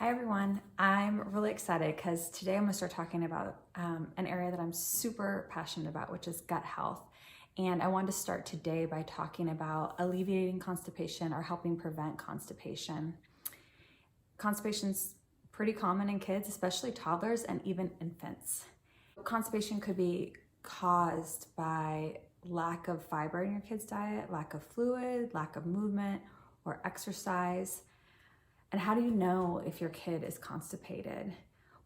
Hi everyone, I'm really excited because today I'm going to start talking about an area that I'm super passionate about, which is gut health. And I wanted to start today by talking about alleviating constipation or helping prevent constipation. Constipation's pretty common in kids, especially toddlers and even infants. Constipation could be caused by lack of fiber in your kid's diet, lack of fluid, lack of movement, or exercise. And how do you know if your kid is constipated?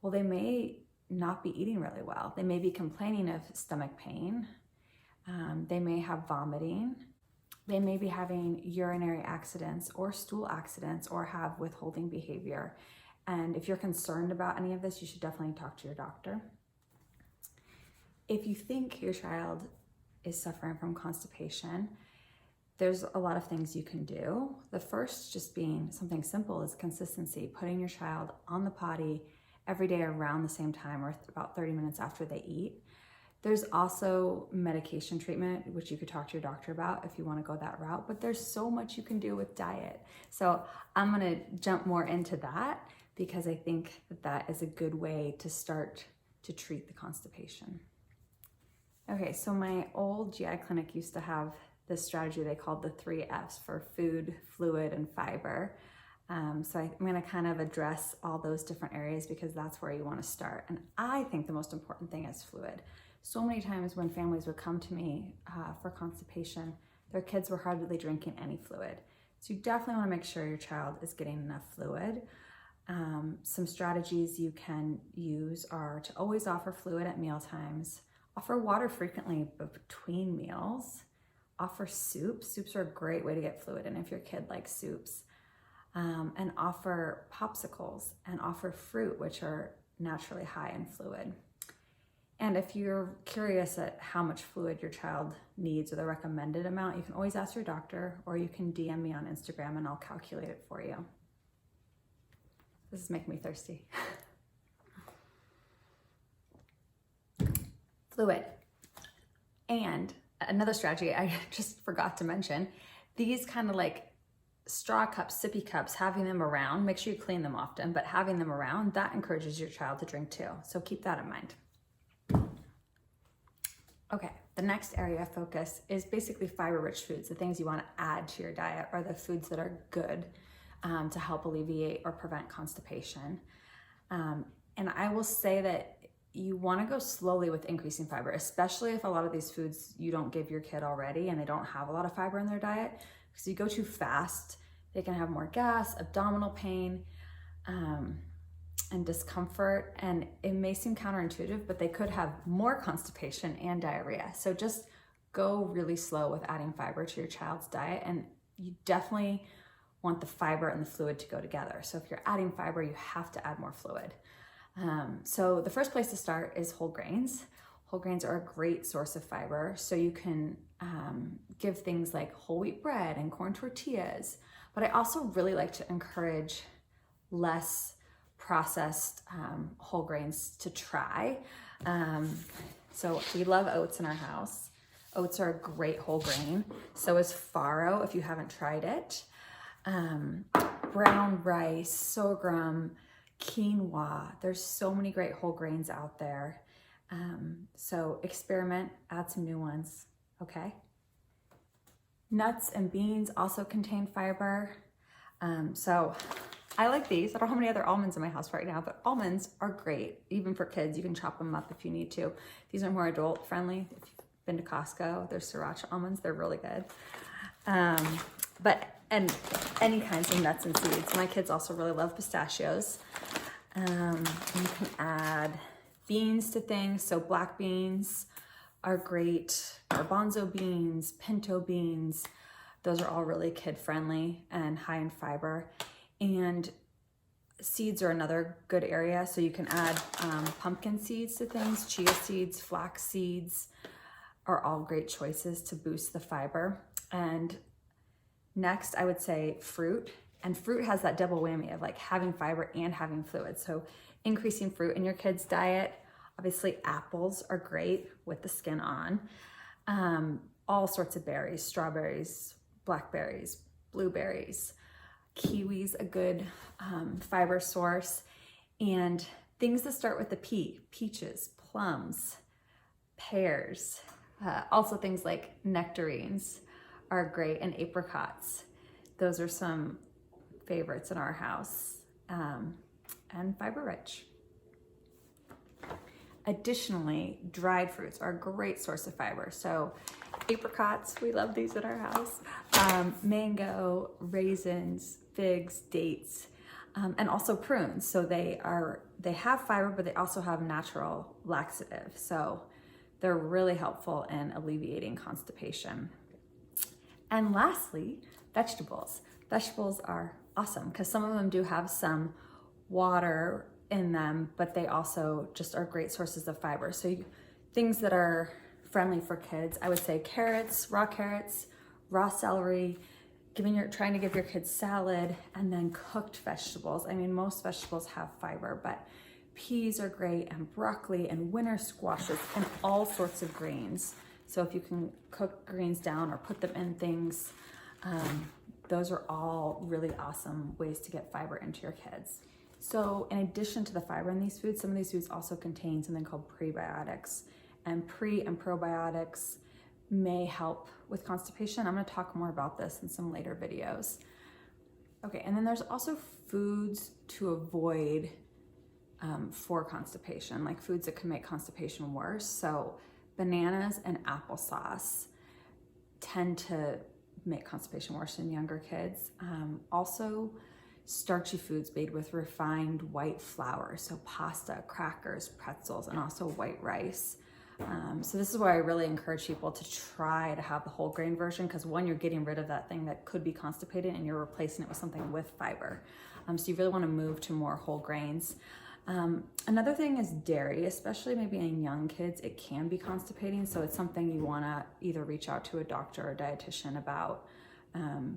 Well, they may not be eating really well. They may be complaining of stomach pain. They may have vomiting. They may be having urinary accidents or stool accidents or have withholding behavior. And if you're concerned about any of this, you should definitely talk to your doctor. If you think your child is suffering from constipation, there's a lot of things you can do. The first just being something simple is consistency, putting your child on the potty every day around the same time or about 30 minutes after they eat. There's also medication treatment, which you could talk to your doctor about if you want to go that route, but there's so much you can do with diet. So I'm gonna jump more into that because I think that is a good way to start to treat the constipation. Okay, so my old GI clinic used to have this strategy they called the 3 F's for food, fluid, and fiber. So I'm gonna kind of address all those different areas because that's where you wanna start. And I think the most important thing is fluid. So many times when families would come to me for constipation, their kids were hardly drinking any fluid. So you definitely wanna make sure your child is getting enough fluid. Some strategies you can use are to always offer fluid at meal times, offer water frequently between meals, offer soups. Soups are a great way to get fluid in if your kid likes soups. And offer popsicles and offer fruit, which are naturally high in fluid. And if you're curious at how much fluid your child needs or the recommended amount, you can always ask your doctor or you can DM me on Instagram and I'll calculate it for you. This is making me thirsty. Fluid. And another strategy I just forgot to mention, these kind of like straw cups, sippy cups, having them around, make sure you clean them often, but having them around, that encourages your child to drink too. So keep that in mind. Okay, the next area of focus is basically fiber-rich foods, the things you want to add to your diet or the foods that are good to help alleviate or prevent constipation. And I will say that you want to go slowly with increasing fiber, especially if a lot of these foods you don't give your kid already and they don't have a lot of fiber in their diet. Because if you go too fast, they can have more gas, abdominal pain, and discomfort. And it may seem counterintuitive, but they could have more constipation and diarrhea. So just go really slow with adding fiber to your child's diet. And you definitely want the fiber and the fluid to go together. So if you're adding fiber, you have to add more fluid. So the first place to start is whole grains. Whole grains are a great source of fiber. So you can give things like whole wheat bread and corn tortillas. But I also really like to encourage less processed whole grains to try. So we love oats in our house. Oats are a great whole grain. So is farro if you haven't tried it. Brown rice, sorghum, quinoa. There's so many great whole grains out there. So experiment, add some new ones, okay? Nuts and beans also contain fiber. So I like these. I don't have any other almonds in my house right now, but almonds are great, even for kids. You can chop them up if you need to. These are more adult friendly. If you've been to Costco, there's sriracha almonds. They're really good. And any kinds of nuts and seeds. My kids also really love pistachios. You can add beans to things. So black beans are great. Garbanzo beans, pinto beans. Those are all really kid friendly and high in fiber. And seeds are another good area. So you can add pumpkin seeds to things. Chia seeds, flax seeds are all great choices to boost the fiber. And next, I would say fruit. And fruit has that double whammy of like having fiber and having fluid. So increasing fruit in your kid's diet. Obviously, apples are great with the skin on. All sorts of berries, strawberries, blackberries, blueberries. Kiwi's a good fiber source. And things that start with the P, peaches, plums, pears, also things like nectarines are great, and apricots. Those are some favorites in our house, and fiber rich. Additionally, dried fruits are a great source of fiber. So apricots, we love these in our house, mango, raisins, figs, dates, and also prunes. So they have fiber, but they also have natural laxative. So they're really helpful in alleviating constipation. And lastly, vegetables. Vegetables are awesome because some of them do have some water in them, but they also just are great sources of fiber. So things that are friendly for kids, I would say carrots, raw celery, trying to give your kids salad, and then cooked vegetables. I mean, most vegetables have fiber, but peas are great, and broccoli, and winter squashes, and all sorts of greens. So if you can cook greens down or put them in things, those are all really awesome ways to get fiber into your kids. So in addition to the fiber in these foods, some of these foods also contain something called prebiotics, and pre and probiotics may help with constipation. I'm going to talk more about this in some later videos. Okay, and then there's also foods to avoid for constipation, like foods that can make constipation worse. So bananas and applesauce tend to make constipation worse in younger kids. Also, starchy foods made with refined white flour, so pasta, crackers, pretzels, and also white rice. So this is where I really encourage people to try to have the whole grain version, because one, you're getting rid of that thing that could be constipated and you're replacing it with something with fiber. So you really want to move to more whole grains. Another thing is dairy, especially maybe in young kids, it can be constipating. So it's something you want to either reach out to a doctor or a dietitian about,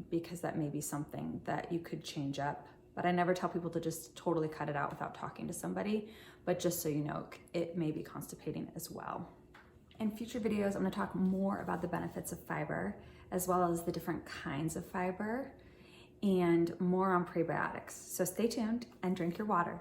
because that may be something that you could change up. But I never tell people to just totally cut it out without talking to somebody, but just so you know, it may be constipating as well. In future videos, I'm going to talk more about the benefits of fiber, as well as the different kinds of fiber, and more on prebiotics. So stay tuned and drink your water.